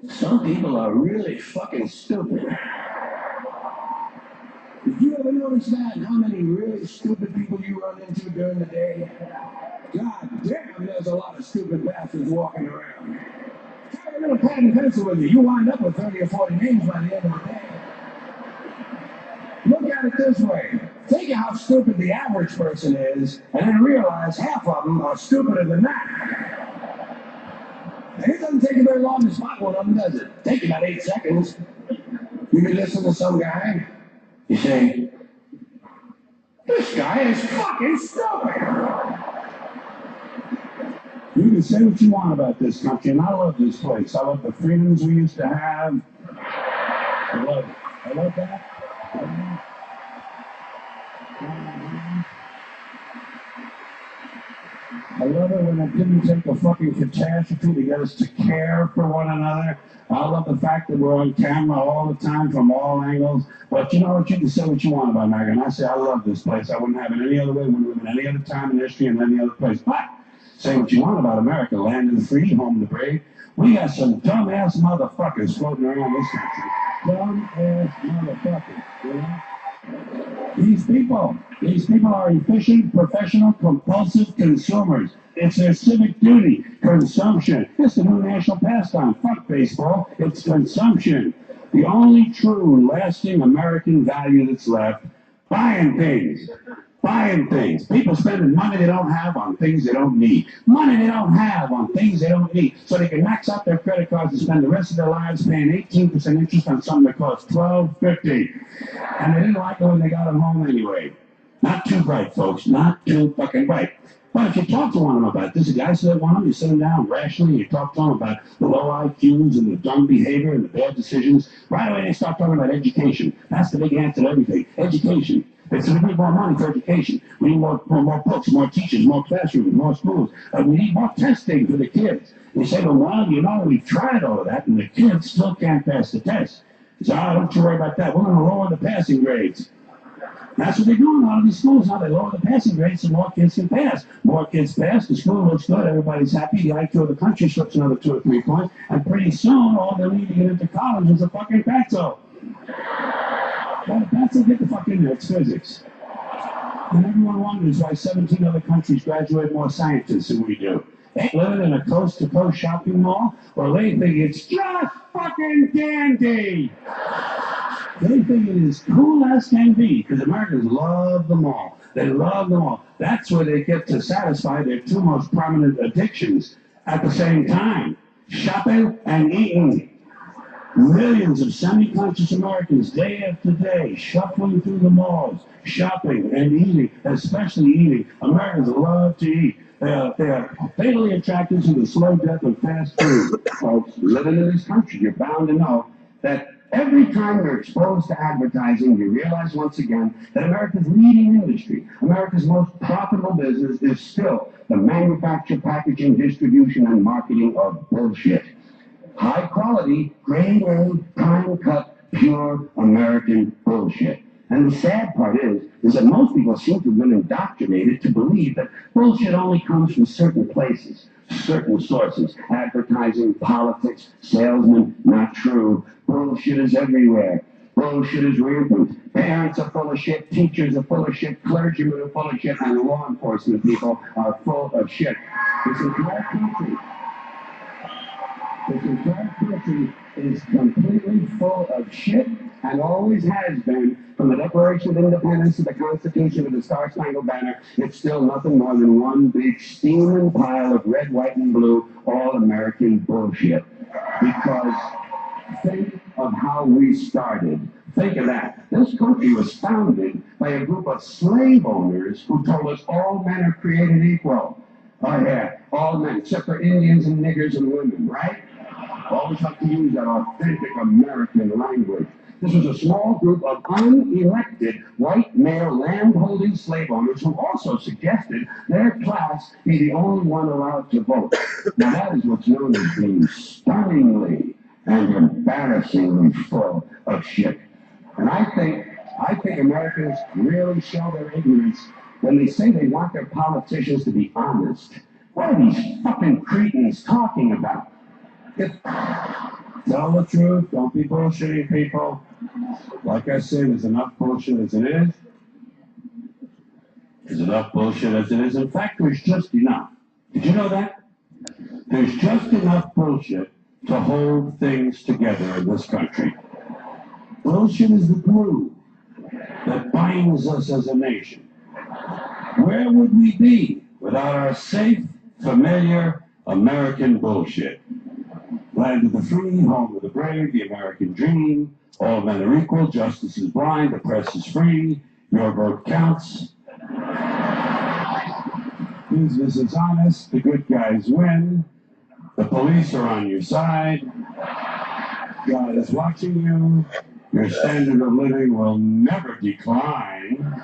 Some people are really fucking stupid. Did you ever notice that? How many really stupid people you run into during the day? God damn, there's a lot of stupid bastards walking around. Carry a little pad and pencil with you. You wind up with 30 or 40 names by the end of the day. Look at it this way. Think of how stupid the average person is, and then realize half of them are stupider than that. And it doesn't take you very long to spot one of them, does it? Take you about 8 seconds. You can listen to some guy. You say, this guy is fucking stupid. You can say what you want about this country, and I love this place. I love the freedoms we used to have. I love that. I love it when it didn't take a fucking catastrophe to get us to care for one another. I love the fact that we're on camera all the time from all angles. But you know what? You can say what you want about America. And I say I love this place. I wouldn't have it any other way. Wouldn't live in any other time in history and any other place. But say what you want about America, land of the free, home of the brave. We got some dumbass motherfuckers floating around this country. Dumbass motherfuckers, you know? These people are efficient, professional, compulsive consumers. It's their civic duty. Consumption. It's the new national pastime. Fuck baseball. It's consumption. The only true, lasting American value that's left, buying things. Buying things. People spending money they don't have on things they don't need. Money they don't have on things they don't need. So they can max out their credit cards and spend the rest of their lives paying 18% interest on something that costs $12.50. And they didn't like it when they got them home anyway. Not too bright, folks. Not too fucking bright. But if you talk to one of them about this, the guy said one of them, you sit them down rationally, you talk to them about the low IQs and the dumb behavior and the bad decisions, right away they start talking about education. That's the big answer to everything. Education. They said we need more money for education. We need more books, more teachers, more classrooms, more schools. We need more testing for the kids. They say, well, you know, we've tried all of that, and the kids still can't pass the test. They say, don't you worry about that. We're going to lower the passing grades. That's what they're doing in a lot of these schools now. They lower the passing grades so more kids can pass. More kids pass, the school looks good, everybody's happy, the IQ of the country slips another 2 or 3 points, and pretty soon all they need to get into college is a fucking pencil. Well, the pencil, get the fuck in there, it's physics. And everyone wonders why 17 other countries graduate more scientists than we do. They living in a coast-to-coast shopping mall, or they think it's just fucking dandy. They think it is cool as can be, because Americans love them all. They love them all. That's where they get to satisfy their 2 most prominent addictions at the same time: shopping and eating. Millions of semi-conscious Americans, day after day, shuffling through the malls, shopping and eating, especially eating. Americans love to eat. They are fatally attracted to the slow death of fast food. Folks, living in this country, you're bound to know that every time you're exposed to advertising, you realize once again that America's leading industry, America's most profitable business, is still the manufacture, packaging, distribution, and marketing of bullshit. High quality, grade A, prime cut, pure American bullshit. And the sad part is that most people seem to have been indoctrinated to believe that bullshit only comes from certain places, certain sources. Advertising, politics, salesmen, not true. Bullshit is everywhere. Bullshit is rampant. Parents are full of shit, teachers are full of shit, clergymen are full of shit, and law enforcement people are full of shit. This entire country is completely full of shit, and always has been. From the Declaration of Independence to the Constitution to the Star-Spangled Banner, it's still nothing more than one big steaming pile of red, white, and blue all-American bullshit. Because think of how we started. Think of that. This country was founded by a group of slave owners who told us all men are created equal. Oh yeah, all men, except for Indians and niggers and women, right? Always have to use that authentic American language. This was a small group of unelected white male land-holding slave owners who also suggested their class be the only one allowed to vote. Now that is what's known as being stunningly and embarrassingly full of shit. And I think Americans really show their ignorance when they say they want their politicians to be honest. What are these fucking cretins talking about? Tell the truth. Don't be bullshitting people. Like I say, there's enough bullshit as it is. There's enough bullshit as it is. In fact, there's just enough. Did you know that? There's just enough bullshit to hold things together in this country. Bullshit is the glue that binds us as a nation. Where would we be without our safe, familiar American bullshit? Land of the free, home of the brave, the American dream. All men are equal, justice is blind, the press is free, your vote counts. Business is honest, the good guys win, the police are on your side, God is watching you, your standard of living will never decline,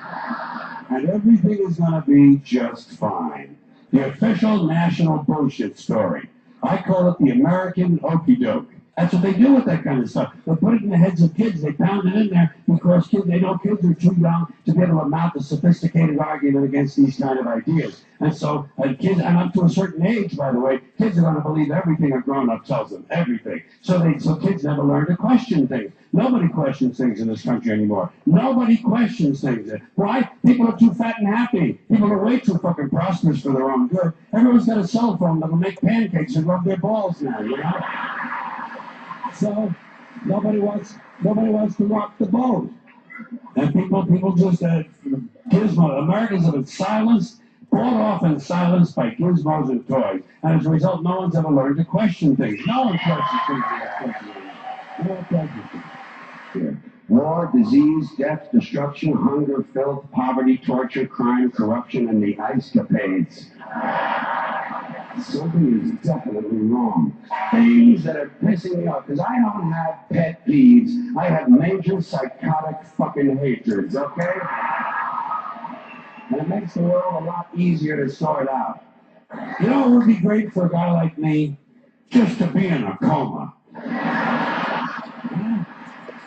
and everything is going to be just fine. The official national bullshit story. I call it the American okey doke. That's what they do with that kind of stuff. They put it in the heads of kids. They pound it in there because they know kids are too young to be able to mount a sophisticated argument against these kind of ideas. And so kids, and up to a certain age, by the way, kids are going to believe everything a grown-up tells them, everything. So kids never learn to question things. Nobody questions things in this country anymore. Nobody questions things. Why? People are too fat and happy. People are way too fucking prosperous for their own good. Everyone's got a cell phone that'll make pancakes and rub their balls now, you know? So nobody wants to rock the boat. And people just gizmo. Americans have been silenced, bought off and silenced by gizmos and toys. And as a result, no one's ever learned to question things. No one questions things in this country. No one questions things. Here. War, disease, death, destruction, hunger, filth, poverty, torture, crime, corruption, and the ice capades. Something is definitely wrong. Things that are pissing me off, because I don't have pet peeves. I have major psychotic fucking hatreds, okay? And it makes the world a lot easier to sort out. You know, it would be great for a guy like me just to be in a coma. Yeah.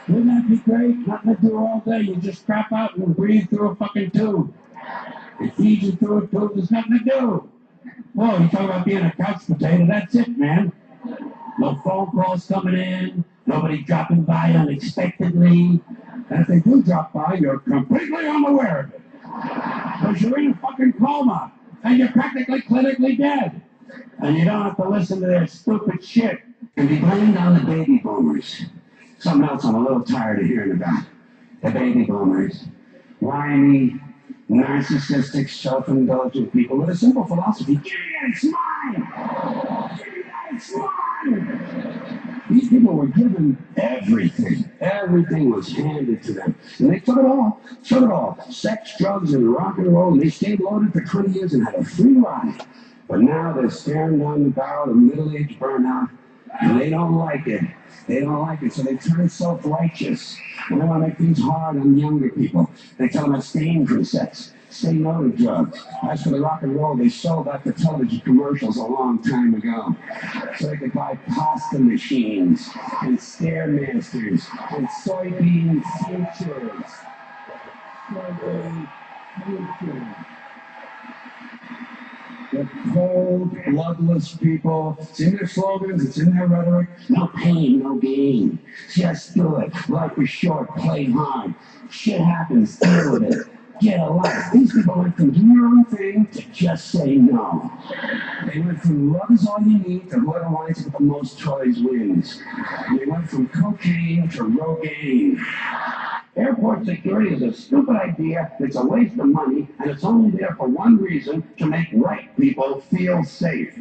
Wouldn't that be great? Nothing to do all day. You just crap out and breathe through a fucking tube. It feeds you through a tube. There's nothing to do. Whoa, you talk about being a couch potato, that's it, man. No phone calls coming in, nobody dropping by unexpectedly. And if they do drop by, you're completely unaware of it. Because you're in a fucking coma, and you're practically clinically dead. And you don't have to listen to their stupid shit. And be blamed on the baby boomers. Something else I'm a little tired of hearing about. The baby boomers. Whiny, narcissistic, self-indulgent people with a simple philosophy. Give me that, it's mine! Give me that, it's mine! These people were given everything. Everything was handed to them. And they took it all. Took it all. Sex, drugs, and rock and roll. And they stayed loaded for 20 years and had a free ride. But now they're staring down the barrel of middle-aged burnout. And they don't like it. They don't like it, so they turn self-righteous. And they want to make things hard on younger people. They tell them abstain from sex, say no to drugs. As for the rock and roll, they sold out the television commercials a long time ago. So they could buy pasta machines, and Stairmasters, and soybean futures. Soybean futures. The cold, bloodless people. It's in their slogans, it's in their rhetoric. No pain, no gain. Just do it. Life is short, play hard. Shit happens, deal with it. Get a life. These people went from do your own thing to just say no. They went from love is all you need to whoever wants with the most toys wins. And they went from cocaine to Rogaine. Airport security is a stupid idea, it's a waste of money, and it's only there for one reason, to make right people feel safe.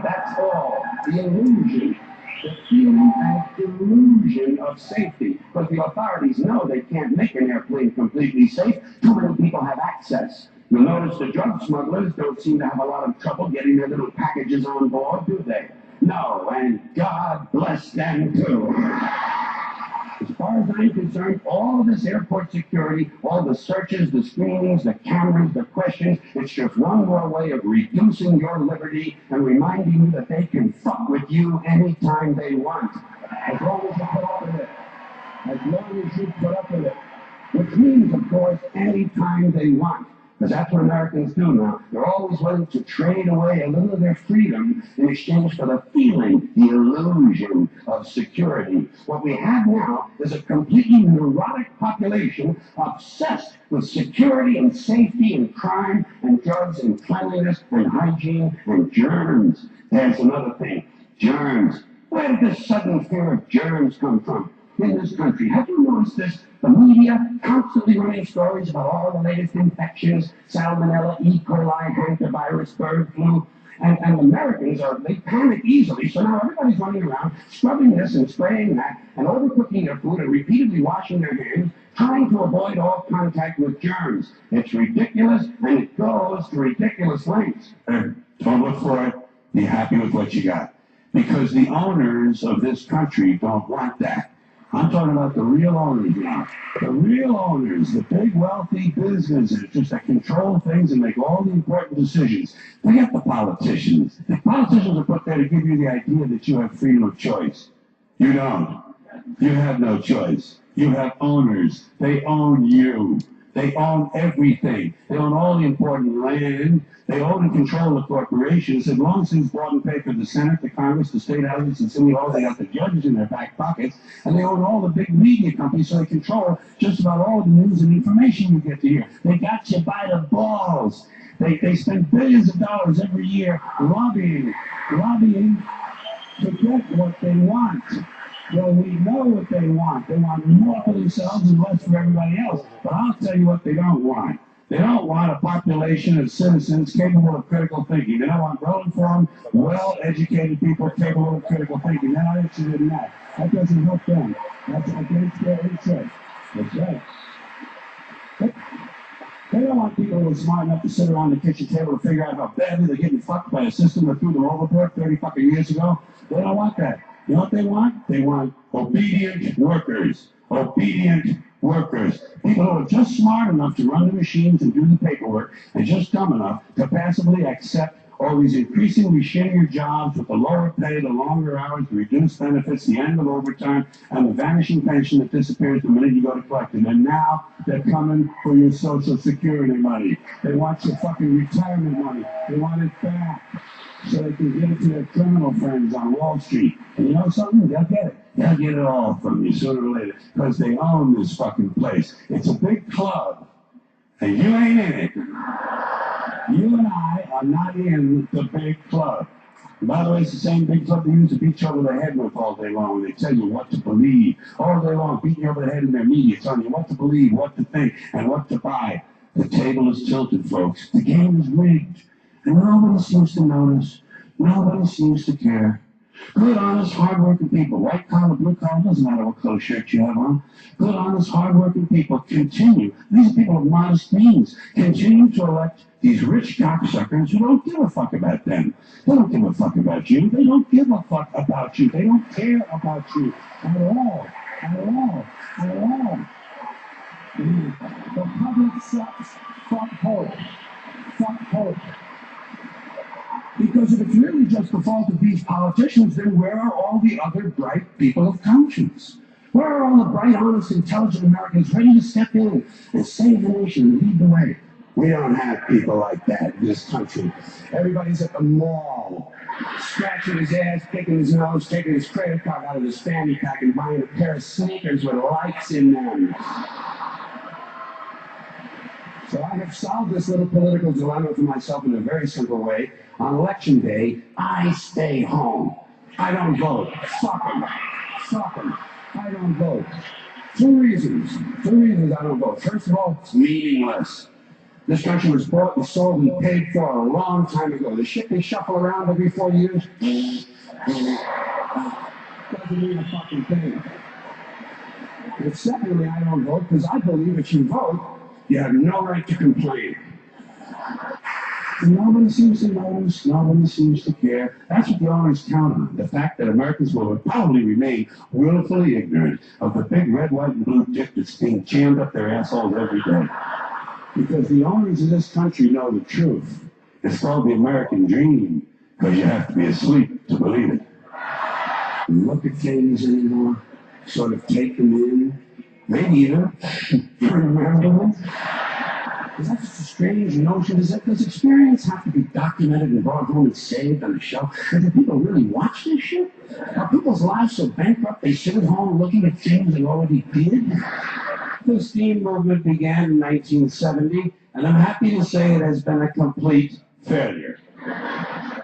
That's all. The illusion. The feeling and illusion of safety. But the authorities know they can't make an airplane completely safe. Too many people have access. You'll notice the drug smugglers don't seem to have a lot of trouble getting their little packages on board, do they? No, and God bless them too. As far as I'm concerned, all of this airport security, all the searches, the screenings, the cameras, the questions, it's just one more way of reducing your liberty and reminding you that they can fuck with you anytime they want. As long as you put up with it. As long as you put up with it. Which means, of course, anytime they want. Because that's what Americans do now. They're always willing to trade away a little of their freedom in exchange for the feeling, the illusion of security. What we have now is a completely neurotic population obsessed with security and safety and crime and drugs and cleanliness and hygiene and germs. There's another thing. Germs. Where did this sudden fear of germs come from in this country? Have you noticed this? The media constantly running stories about all the latest infections, salmonella, E. coli, hantavirus, bird flu. And Americans they panic easily, so now everybody's running around scrubbing this and spraying that and overcooking their food and repeatedly washing their hands, trying to avoid all contact with germs. It's ridiculous, and it goes to ridiculous lengths. Don't look for it. Be happy with what you got. Because the owners of this country don't want that. I'm talking about the real owners now. The real owners, the big wealthy businesses, just that control things and make all the important decisions. Forget the politicians. The politicians are put there to give you the idea that you have freedom of choice. You don't. You have no choice. You have owners. They own you. They own everything. They own all the important land. They own and control the corporations. As long as it's bought and paid for the Senate, the Congress, the state houses, and city halls, they got the judges in their back pockets. And they own all the big media companies, so they control just about all the news and information you get to hear. They got you by the balls. They spend billions of dollars every year lobbying to get what they want. Well, we know what they want. They want more for themselves and less for everybody else. But I'll tell you what they don't want. They don't want a population of citizens capable of critical thinking. They don't want well-informed, well-educated people capable of critical thinking. They're not interested in that. That doesn't help them. That's against their interest. That's right. They don't want people who are smart enough to sit around the kitchen table to figure out how badly they're getting fucked by a system that threw them overboard 30 fucking years ago. They don't want that. You know what they want? They want obedient workers. Obedient workers. People who are just smart enough to run the machines and do the paperwork and just dumb enough to passively accept all these increasingly shittier jobs with the lower pay, the longer hours, the reduced benefits, the end of overtime, and the vanishing pension that disappears the minute you go to collect it. And now they're coming for your Social Security money. They want your fucking retirement money. They want it back so they can give it to their criminal friends on Wall Street. And you know something? They'll get it. They'll get it all from you sooner or later because they own this fucking place. It's a big club, and you ain't in it. You and I are not in the big club. And by the way, it's the same big club they use to beat you over the head with all day long when they tell you what to believe. All day long, beating you over the head in their media, telling you what to believe, what to think, and what to buy. The table is tilted, folks. The game is rigged. And nobody seems to notice. Nobody seems to care. Good, honest, hardworking people, white collar, blue collar, doesn't matter what color shirt you have on. Good, honest, hardworking people continue. These are people of modest means. Continue to elect these rich cocksuckers who don't give a fuck about them. They don't give a fuck about you. They don't give a fuck about you. They don't care about you at all. At all. At all. The public sucks. Fuck hope. Fuck hope. Because if it's really just the fault of these politicians, then where are all the other bright people of conscience? Where are all the bright, honest, intelligent Americans ready to step in and save the nation and lead the way? We don't have people like that in this country. Everybody's at the mall, scratching his ass, picking his nose, taking his credit card out of his fanny pack and buying a pair of sneakers with lights in them. So I have solved this little political dilemma for myself in a very simple way. On election day, I stay home. I don't vote. Fuck them. Fuck them. I don't vote. Two reasons I don't vote. First of all, it's meaningless. This country was bought and sold and paid for a long time ago. The shit they shuffle around every 4 years doesn't mean a fucking thing. And secondly, I don't vote because I believe if you vote, you have no right to complain. And nobody seems to notice, nobody seems to care. That's what the owners count on. The fact that Americans will probably remain willfully ignorant of the big red, white, and blue dick that's being jammed up their assholes every day. Because the owners of this country know the truth. It's called the American dream, because you have to be asleep to believe it. Look at things anymore, sort of take them in, maybe even remember them. Is that just a strange notion? Does experience have to be documented and brought home and saved on a shelf? And do people really watch this shit? Are people's lives so bankrupt they sit at home looking at things they already did? The STEAM movement began in 1970, and I'm happy to say it has been a complete failure.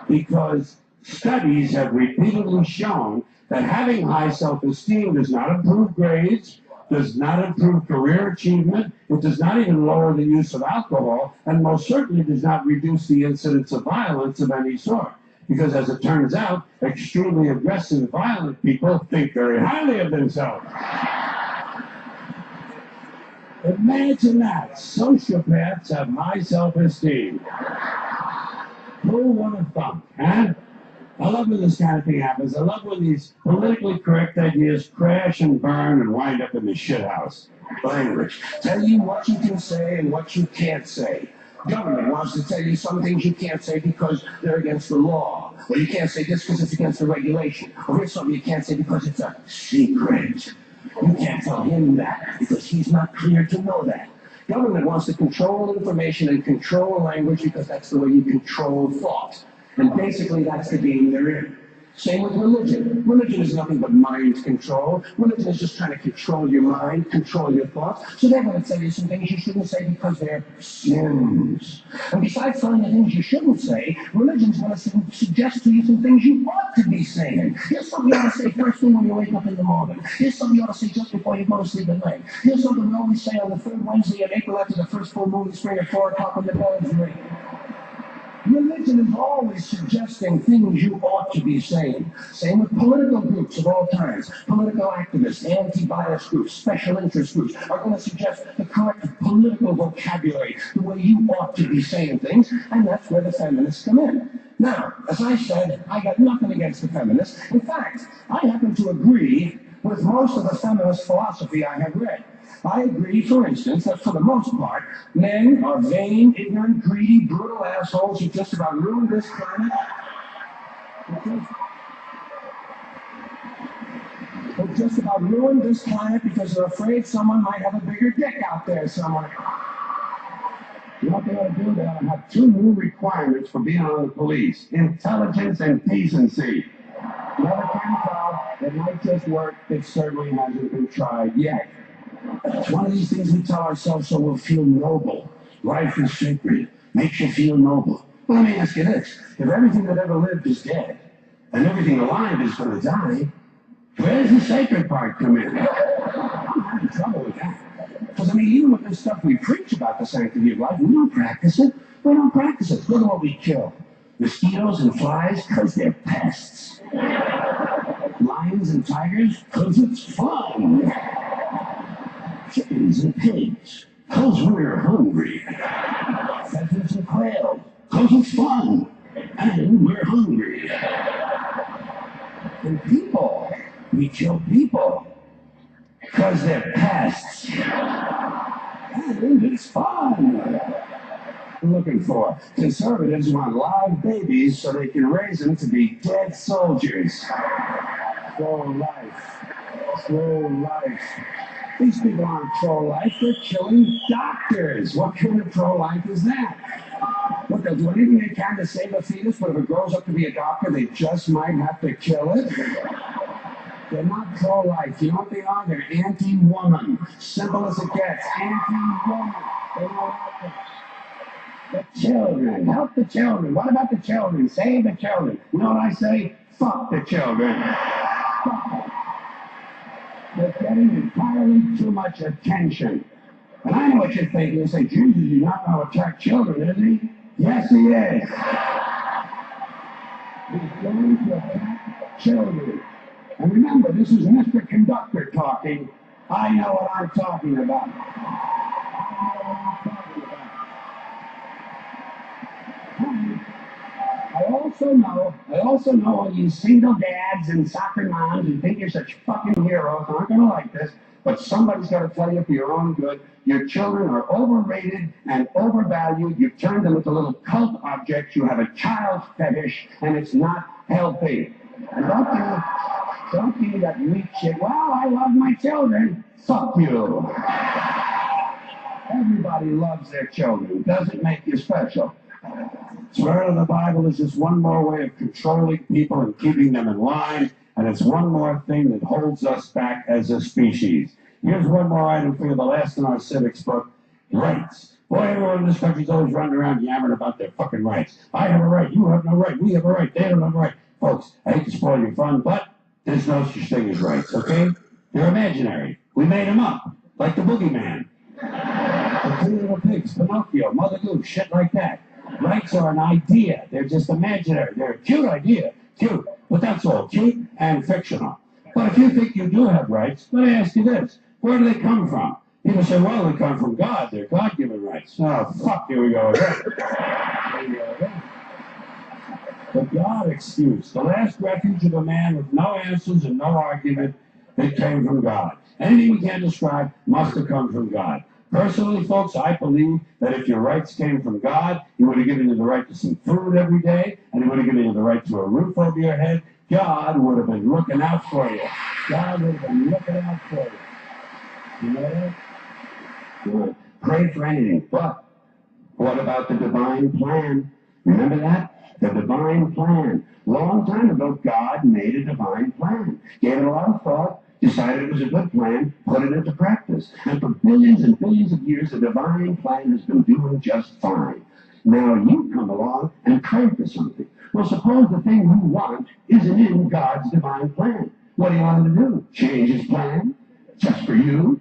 Because studies have repeatedly shown that having high self-esteem does not improve grades, does not improve career achievement, it does not even lower the use of alcohol, and most certainly does not reduce the incidence of violence of any sort. Because as it turns out, extremely aggressive, violent people think very highly of themselves. Imagine that. Sociopaths have high self-esteem. Who would have thought, huh? I love when this kind of thing happens. I love when these politically correct ideas crash and burn and wind up in the shithouse. Language. Tell you what you can say and what you can't say. Government wants to tell you some things you can't say because they're against the law. Or you can't say this because it's against the regulation. Or here's something you can't say because it's a secret. You can't tell him that because he's not clear to know that. Government wants to control information and control language because that's the way you control thought. And basically that's the game they're in. Same with religion. Religion is nothing but mind control. Religion is just trying to control your mind, control your thoughts. So they're going to tell you some things you shouldn't say because they're sins. And besides telling you things you shouldn't say, religion's going to suggest to you some things you ought to be saying. Here's something you ought to say first thing when you wake up in the morning. Here's something you ought to say just before you go to sleep at night. Here's something we always say on the third Wednesday in April after the first full moon in spring at 4 o'clock when the bells ring. Religion is always suggesting things you ought to be saying. Same with political groups of all kinds. Political activists, anti-bias groups, special interest groups are going to suggest the correct political vocabulary, the way you ought to be saying things, and that's where the feminists come in. Now, as I said, I got nothing against the feminists. In fact, I happen to agree with most of the feminist philosophy I have read. I agree, for instance, that for the most part, men are vain, ignorant, greedy, brutal assholes who just about ruined this planet. Who just about ruined this planet because they're afraid someone might have a bigger dick out there somewhere. You know what they ought to do? They ought to have 2 new requirements for being on the police: intelligence and decency. Another kind of job that might just work, it certainly hasn't been tried yet. It's one of these things we tell ourselves so we'll feel noble. Life is sacred. Makes you feel noble. Well, let me ask you this. If everything that ever lived is dead, and everything alive is going to die, where does the sacred part come in? I'm having trouble with that. Because, I mean, even with this stuff we preach about the sanctity of life, we don't practice it. We don't practice it. Look at what we kill. Mosquitoes and flies, because they're pests. Lions and tigers, because it's fun. Chickens and pigs, because we're hungry. Pheasants and quail, because it's fun, and we're hungry. And people, we kill people, because they're pests, and it's fun. I'm looking for conservatives want live babies so they can raise them to be dead soldiers. Pro-life, pro-life. These people aren't pro-life, they're killing doctors. What kind of pro-life is that? What, they'll do anything they can to save a fetus, but if it grows up to be a doctor, they just might have to kill it? They're not pro-life. You know what they are? They're anti-woman. Simple as it gets. Anti-woman. They don't like it. The children. Help the children. What about the children? Save the children. You know what I say? Fuck the children. Fuck them. They're getting entirely too much attention. And I know what you're thinking. You say, Jesus, you're not going to attack children, is he? Yes, he is. He's going to attack children. And remember, this is Mr. Conductor talking. I know what I'm talking about. I also know all you single dads and soccer moms who think you're such fucking heroes aren't going to like this, but somebody's got to tell you for your own good, your children are overrated and overvalued. You've turned them into little cult objects. You have a child fetish, and it's not healthy. And don't give me that weak shit. Well, I love my children. Fuck you. Everybody loves their children. Doesn't make you special. Swear to the Bible is just one more way of controlling people and keeping them in line, and it's one more thing that holds us back as a species. Here's one more item for you, the last in our civics book, rights. Boy, everyone in this country's always running around yammering about their fucking rights. I have a right, you have no right, we have a right, they don't have a right. Folks, I hate to spoil your fun, but there's no such thing as rights, okay? They're imaginary. We made them up, like the boogeyman. The Three Little Pigs, Pinocchio, Mother Goose, shit like that. Rights are an idea. They're just imaginary. They're a cute idea. Cute. But that's all. Cute and fictional. But if you think you do have rights, let me ask you this. Where do they come from? People say, well, they come from God. They're God-given rights. Oh, fuck, here we go again. The God excuse. The last refuge of a man with no answers and no argument, it came from God. Anything we can't describe must have come from God. Personally, folks, I believe that if your rights came from God, He would have given you the right to some food every day, and He would have given you the right to a roof over your head. God would have been looking out for you. God would have been looking out for you. You know that? Good. Pray for anything, but what about the divine plan? Remember that? The divine plan. Long time ago, God made a divine plan. Gave it a lot of thought. Decided it was a good plan, put it into practice. And for billions and billions of years, the divine plan has been doing just fine. Now you come along and pray for something. Well, suppose the thing you want isn't in God's divine plan. What do you want him to do? Change his plan? Just for you?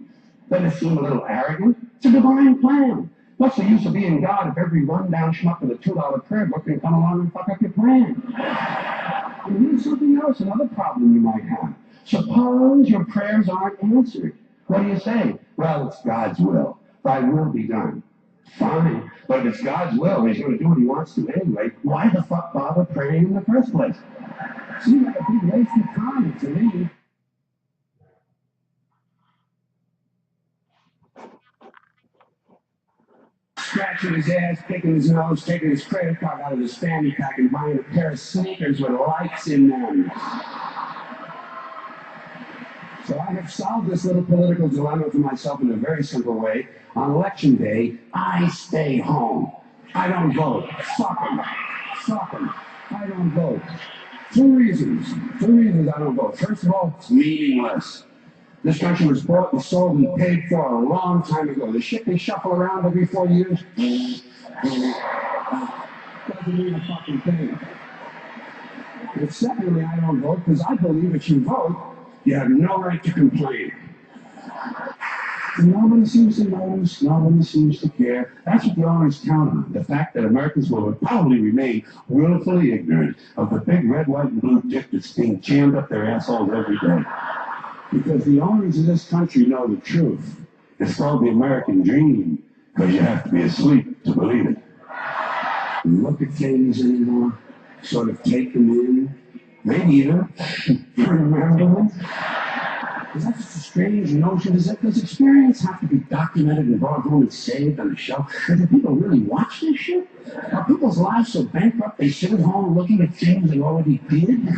Doesn't it seem a little arrogant? It's a divine plan. What's the use of being God if every rundown schmuck with a $2 prayer book can come along and fuck up your plan? And here's something else, another problem you might have. Suppose your prayers aren't answered. What do you say? Well, it's God's will. Thy will be done. Fine. But if it's God's will, He's going to do what He wants to anyway, why the fuck bother praying in the first place? Seems like a big waste of time to me. Scratching his ass, picking his nose, taking his credit card out of his fanny pack and buying a pair of sneakers with lights in them. So I have solved this little political dilemma for myself in a very simple way. On election day, I stay home. I don't vote. Fuck 'em. Fuck 'em. I don't vote. Two reasons I don't vote. First of all, it's meaningless. This country was bought and sold and paid for a long time ago. The shit they shuffle around every 4 years doesn't mean a fucking thing. And secondly, I don't vote because I believe if you vote, you have no right to complain. Nobody seems to notice, nobody seems to care. That's what they always count on, the fact that Americans will probably remain willfully ignorant of the big red, white, and blue dick that's being jammed up their assholes every day. Because the owners of this country know the truth. It's called the American dream, because you have to be asleep to believe it. Look at things anymore, sort of take them in, maybe even remember them. Is that just a strange notion? Does experience have to be documented and brought home and saved on a show? And do people really watch this shit? Are people's lives so bankrupt they sit at home looking at things they already did?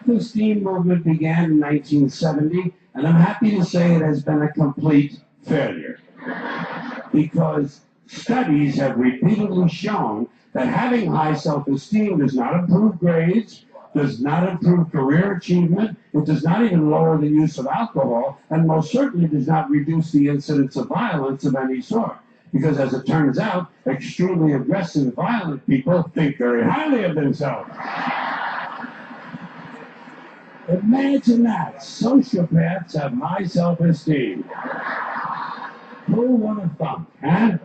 The steam movement began in 1970, and I'm happy to say it has been a complete failure. Because studies have repeatedly shown that having high self-esteem does not improve grades, does not improve career achievement, it does not even lower the use of alcohol, and most certainly does not reduce the incidence of violence of any sort. Because as it turns out, extremely aggressive, violent people think very highly of themselves. Imagine that. Sociopaths have high self-esteem. Who would have thought, huh?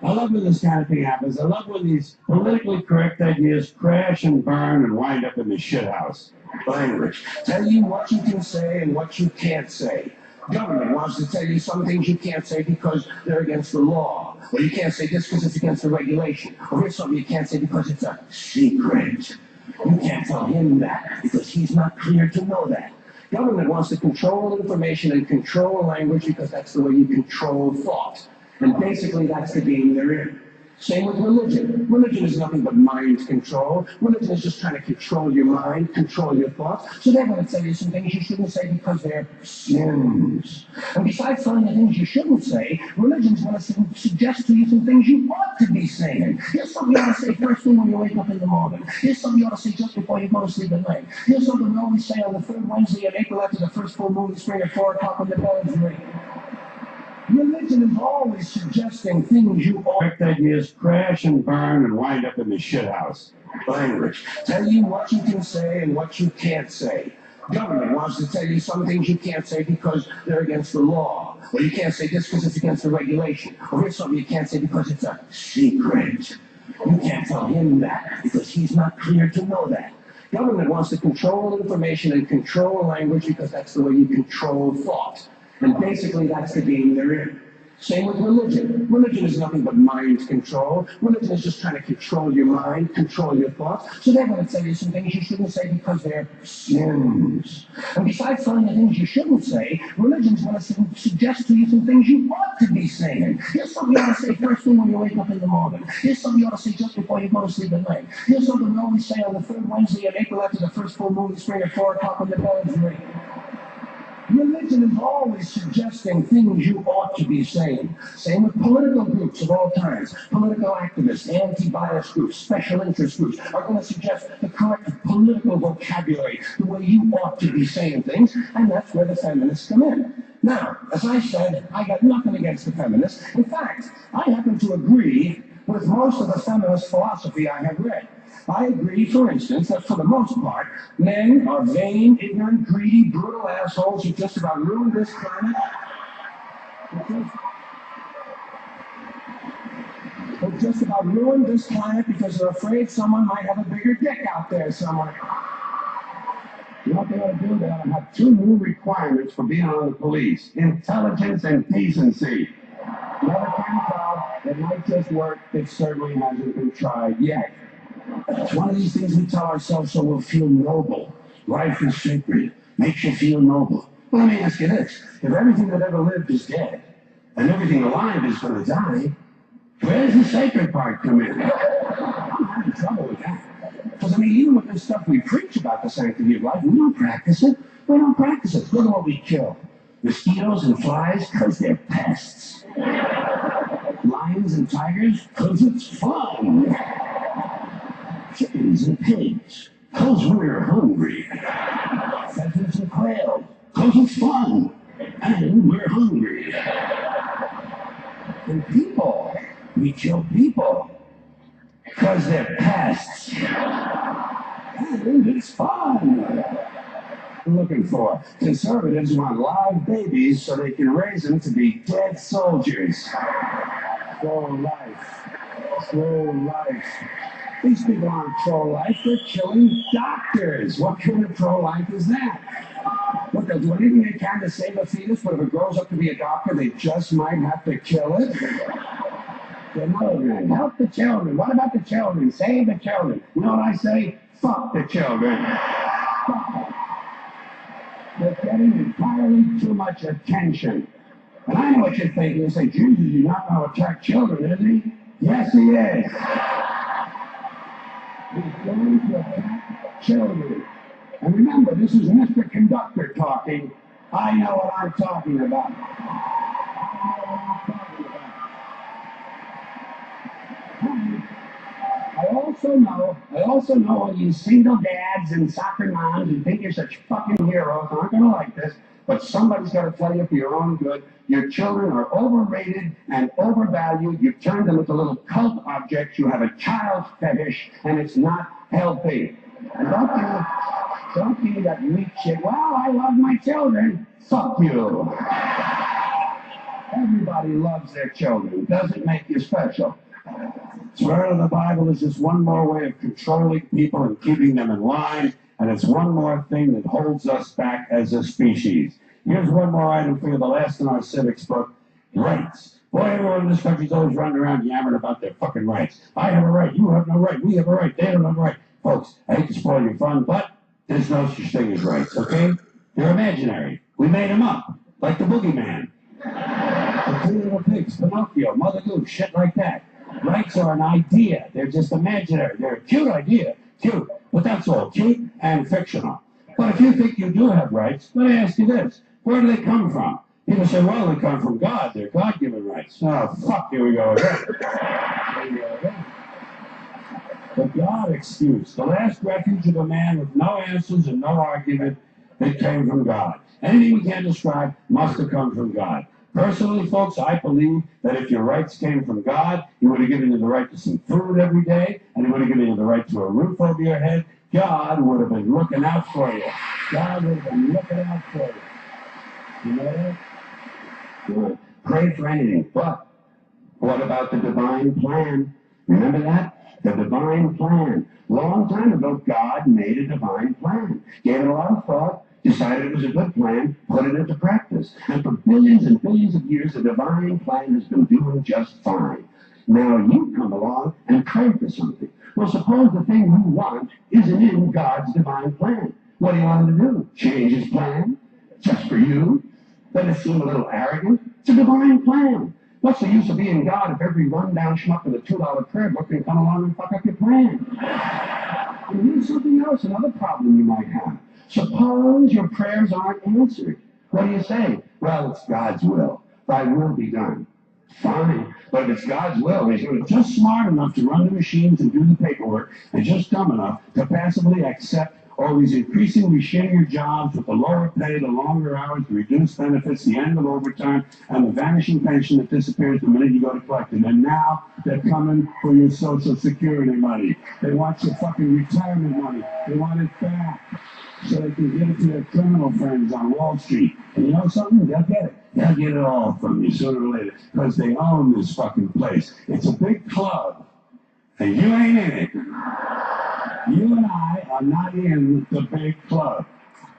I love when this kind of thing happens. I love when these politically correct ideas crash and burn and wind up in the shithouse. Language. Tell you what you can say and what you can't say. Government wants to tell you some things you can't say because they're against the law. Or you can't say this because it's against the regulation. Or here's something you can't say because it's a secret. You can't tell him that because he's not clear to know that. Government wants to control information and control language because that's the way you control thought. And basically that's the game they're in. Same with religion. Religion is nothing but mind control. Religion is just trying to control your mind, control your thoughts. So they're going to tell you some things you shouldn't say because they're sins. And besides telling you things you shouldn't say, religion's going to suggest to you some things you ought to be saying. Here's something you ought to say first thing when you wake up in the morning. Here's something you ought to say just before you go to sleep at night. Here's something we always say on the third Wednesday in April after the first full moon in spring at 4 o'clock when the bells ring. Religion is always suggesting things you ought to ideas crash and burn and wind up in the shithouse. Language. Tell you what you can say and what you can't say. Government wants to tell you some things you can't say because they're against the law. Or you can't say this because it's against the regulation. Or here's something you can't say because it's a secret. You can't tell him that because he's not clear to know that. Government wants to control information and control language because that's the way you control thought. And basically, that's the game they're in. Same with religion. Religion is nothing but mind control. Religion is just trying to control your mind, control your thoughts. So they're going to tell you some things you shouldn't say because they're sins. And besides telling you things you shouldn't say, religion's going to suggest to you some things you ought to be saying. Here's something you ought to say first thing when you wake up in the morning. Here's something you ought to say just before you go to sleep at night. Here's something we always say on the third Wednesday in April after the first full moon in spring at 4 o'clock when the bells ring. Religion is always suggesting things you ought to be saying. Same with political groups of all kinds. Political activists, anti-bias groups, special interest groups are going to suggest the correct political vocabulary, the way you ought to be saying things, and that's where the feminists come in. Now, as I said, I got nothing against the feminists. In fact, I happen to agree with most of the feminist philosophy I have read. I agree, for instance, that for the most part, men are vain, ignorant, greedy, brutal assholes who just about ruined this planet. Who just about ruined this planet because they're afraid someone might have a bigger dick out there somewhere. You know what they ought to do? They ought to have 2 new requirements for being on the police: intelligence and decency. Another kind of crowd that might just work, it certainly hasn't been tried yet. It's one of these things we tell ourselves so we'll feel noble. Life is sacred. Makes you feel noble. Well, let me ask you this. If everything that ever lived is dead, and everything alive is going to die, where does the sacred part come in? I'm having trouble with that. Because, I mean, even with this stuff we preach about the sanctity of life, we don't practice it. We don't practice it. Look at what we kill. Mosquitoes and flies, because they're pests. Lions and tigers, because it's fun. Chickens and pigs, because we're hungry. Pheasants and quail, because it's fun, and we're hungry. And people, we kill people, because they're pests, and it's fun. I'm looking for conservatives want live babies so they can raise them to be dead soldiers. Slow life, slow life. These people aren't pro-life, they're killing doctors. What kind of pro-life is that? What, they'll do anything they can to save a fetus, but if it grows up to be a doctor, they just might have to kill it? Children, help the children. What about the children? Save the children. You know what I say? Fuck the children. They're getting entirely too much attention. And I know what you're thinking. You say, Jesus, you're not going to attack children, is he? Yes, he is. He's going to attack children. And remember, this is Mr. Conductor talking. I know what I'm talking about. I also know all you single dads and soccer moms who think you're such fucking heroes aren't going to like this, but somebody's got to tell you for your own good, your children are overrated and overvalued. You've turned them into little cult objects. You have a child fetish, and it's not healthy. And don't give me that weak shit. Well, I love my children. Fuck you. Everybody loves their children. Doesn't make you special. Swear to the Bible is just one more way of controlling people and keeping them in line, and it's one more thing that holds us back as a species. Here's one more item for you, the last in our civics book: rights. Boy, everyone in this country's always running around yammering about their fucking rights. I have a right, you have no right, we have a right, they don't have a right. Folks, I hate to spoil your fun, but there's no such thing as rights, okay? They're imaginary. We made them up, like the boogeyman. The Three Little Pigs, Pinocchio, Mother Goose, shit like that. Rights are an idea. They're just imaginary. They're a cute idea. Cute. But that's all. Cute and fictional. But if you think you do have rights, let me ask you this. Where do they come from? People say, well, they come from God. They're God-given rights. Oh, fuck, here we go again. Here we go again. The God excuse. The last refuge of a man with no answers and no argument that came from God. Anything we can't describe must have come from God. Personally, folks, I believe that if your rights came from God, He would have given you the right to some food every day, and He would have given you the right to a roof over your head. God would have been looking out for you. God would have been looking out for you. You know that? Good. Pray for anything, but what about the divine plan? Remember that? The divine plan. Long time ago, God made a divine plan. Gave it a lot of thought, decided it was a good plan, put it into practice. And for billions and billions of years, the divine plan has been doing just fine. Now you come along and pray for something. Well, suppose the thing you want isn't in God's divine plan. What do you want him to do? Change his plan? Just for you? Doesn't it seem a little arrogant? It's a divine plan. What's the use of being God if every rundown schmuck with a $2 prayer book can come along and fuck up your plan? And here's something else, another problem you might have. Suppose your prayers aren't answered. What do you say? Well, it's God's will. Thy will be done. Fine. But if it's God's will, He's just smart enough to run the machines and do the paperwork, and just dumb enough to passively accept all these increasingly shittier jobs with the lower pay, the longer hours, the reduced benefits, the end of overtime, and the vanishing pension that disappears the minute you go to collect it. And now they're coming for your Social Security money. They want your fucking retirement money. They want it back so they can give it to their criminal friends on Wall Street. And you know something? They'll get it. They'll get it all from you sooner or later because they own this fucking place. It's a big club, and you ain't in it. You and I are not in the big club.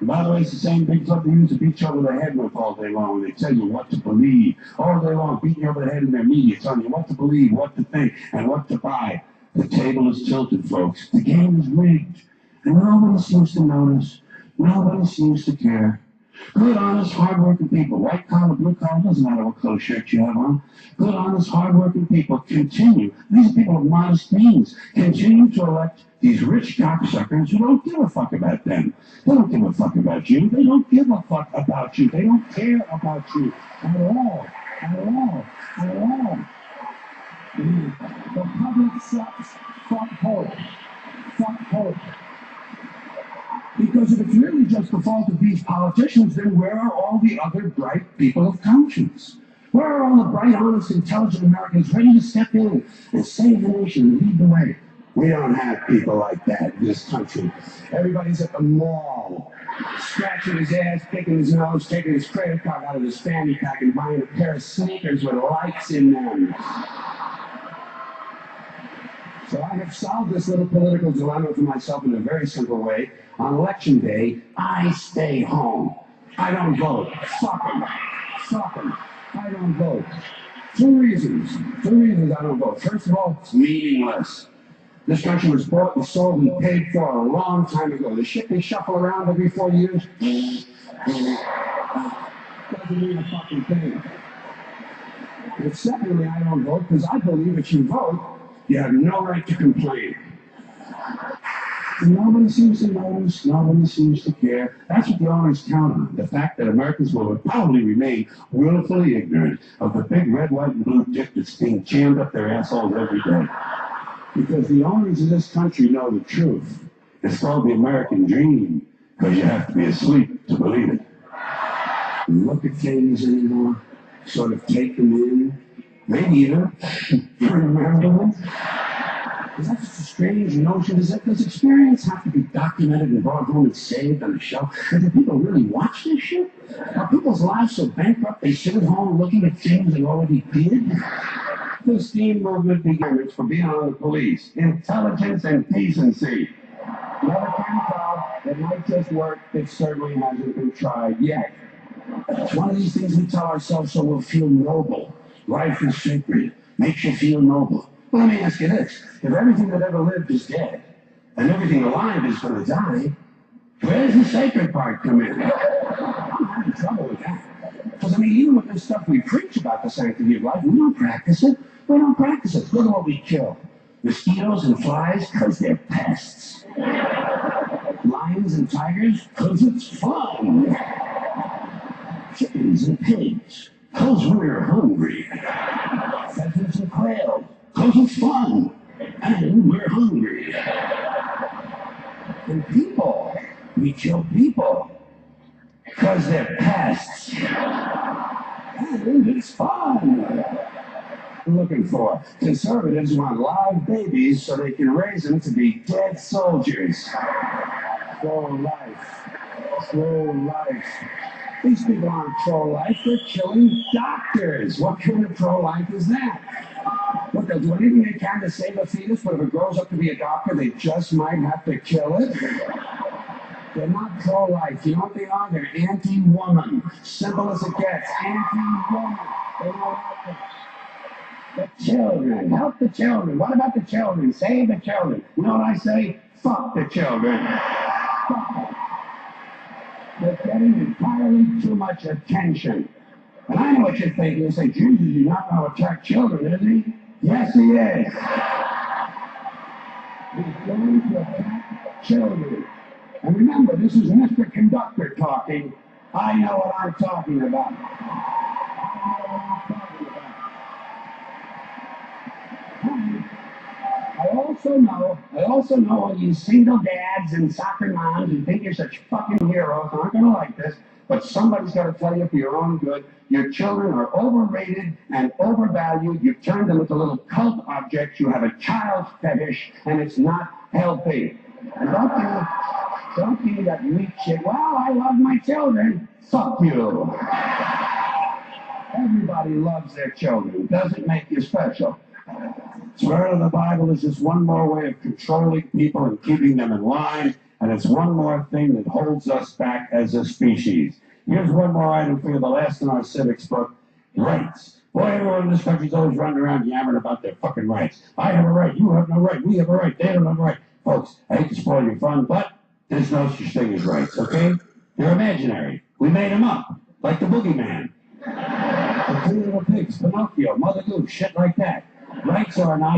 And by the way, it's the same big club they use to beat you over the head with all day long. They tell you what to believe. All day long, beating you over the head in their media, telling you what to believe, what to think, and what to buy. The table is tilted, folks. The game is rigged. And nobody seems to notice. Nobody seems to care. Good, honest, hardworking people, white collar, blue collar, doesn't matter what color shirt you have on. Good, honest, hardworking people continue. These are people of modest means. Continue to elect these rich cocksuckers who don't give a fuck about them. They don't give a fuck about you. They don't give a fuck about you. They don't care about you at all. At all. At all. The public sucks. Fuck hope. Fuck hope. Because if it's really just the fault of these politicians, then where are all the other bright people of conscience? Where are all the bright, honest, intelligent Americans ready to step in and save the nation and lead the way? We don't have people like that in this country. Everybody's at the mall, scratching his ass, picking his nose, taking his credit card out of his fanny pack and buying a pair of sneakers with lights in them. So I have solved this little political dilemma for myself in a very simple way. On election day, I stay home. I don't vote. Fuck them. Fuck them. I don't vote. Two reasons I don't vote. First of all, it's meaningless. This country was bought and sold and paid for a long time ago. The shit they shuffle around every 4 years doesn't mean a fucking thing. And secondly, I don't vote because I believe if you vote, you have no right to complain. And nobody seems to notice, nobody seems to care. That's what the owners count on, the fact that Americans will probably remain willfully ignorant of the big red, white, and blue dick that's being jammed up their assholes every day. Because the owners of this country know the truth. It's called the American dream, because you have to be asleep to believe it. Look at things anymore, sort of take them in, maybe even remember them. Is that just a strange notion? Does experience have to be documented and brought home and saved on a show? And do people really watch this shit? Are people's lives so bankrupt they sit at home looking at things they already did? The steam movement began for being on the police. Intelligence and decency. Never can tell. It might just work. It certainly hasn't been tried yet. It's one of these things we tell ourselves so we'll feel noble. Life is sacred. Makes you feel noble. Well, let me ask you this. If everything that ever lived is dead, and everything alive is going to die, where does the sacred part come in? I'm having trouble with that. Because, I mean, even with this stuff we preach about the sanctity of life, we don't practice it. We don't practice it. Look at what we kill. Mosquitoes and flies, because they're pests. Lions and tigers, because it's fun. Chickens and pigs, because we're hungry. Pheasants and quail, because it's fun. And we're hungry. And people, we kill people, because they're pests. And it's fun. Looking for conservatives want live babies so they can raise them to be dead soldiers. Slow life. Slow life. These people aren't pro-life, they're killing doctors. What kind of pro-life is that? What, they'll do anything they can to save a fetus, but if it grows up to be a doctor, they just might have to kill it? They're not pro-life. You know what they are? They're anti-woman. Simple as it gets. Anti-woman. They don't like it. The children. Help the children. What about the children? Save the children. You know what I say? Fuck the children. Fuck them. They're getting entirely too much attention. And I know what you're thinking. You say, Jesus, you're not going to attack children, is he? Yes, he is. He's going to attack children. And remember, this is Mr. Conductor talking. I know what I'm talking about. I also know all you single dads and soccer moms who think you're such fucking heroes aren't going to like this, but somebody's got to tell you for your own good, your children are overrated and overvalued. You've turned them into little cult objects. You have a child fetish, and it's not healthy. And don't give me that weak shit. Well, I love my children. Fuck you. Everybody loves their children. It doesn't make you special. Swear to the Bible is just one more way of controlling people and keeping them in line, and it's one more thing that holds us back as a species. Here's one more item for you, the last in our civics book, rights. Boy, everyone in this country's always running around yammering about their fucking rights. I have a right, you have no right, we have a right, they don't have a right. Folks, I hate to spoil your fun, but there's no such thing as rights, okay? They're imaginary. We made them up, like the boogeyman. The Three Little Pigs, Pinocchio, Mother Goose, shit like that. Rights are an idea.